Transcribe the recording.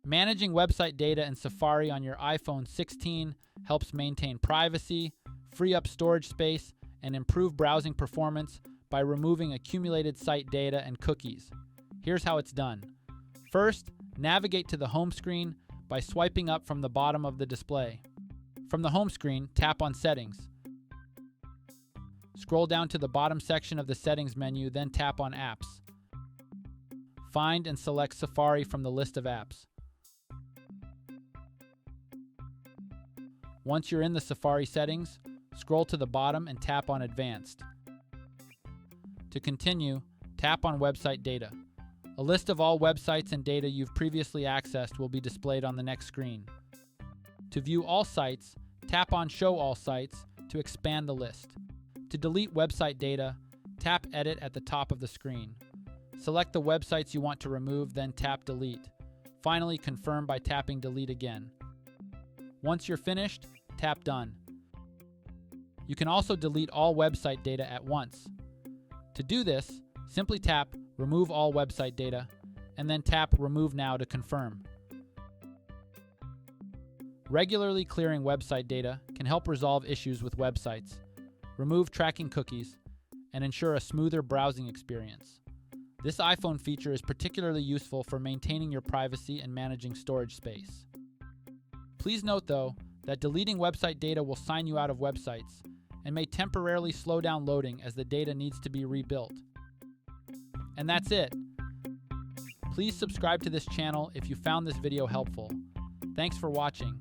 Managing website data in Safari on your iPhone 16 helps maintain privacy, free up storage space, and improve browsing performance by removing accumulated site data and cookies. Here's how it's done. First, navigate to the home screen by swiping up from the bottom of the display. From the home screen, tap on Settings. Scroll down to the bottom section of the Settings menu, then tap on Apps. Find and select Safari from the list of apps. Once you're in the Safari settings, scroll to the bottom and tap on Advanced. To continue, tap on Website Data. A list of all websites and data you've previously accessed will be displayed on the next screen. To view all sites, tap on Show All Sites to expand the list. To delete website data, tap Edit at the top of the screen. Select the websites you want to remove, then tap Delete. Finally, confirm by tapping Delete again. Once you're finished, tap Done. You can also delete all website data at once. To do this, simply tap Remove All Website Data, and then tap Remove Now to confirm. Regularly clearing website data can help resolve issues with websites, remove tracking cookies, and ensure a smoother browsing experience. This iPhone feature is particularly useful for maintaining your privacy and managing storage space. Please note, though, that deleting website data will sign you out of websites and may temporarily slow down loading as the data needs to be rebuilt. And that's it. Please subscribe to this channel if you found this video helpful. Thanks for watching.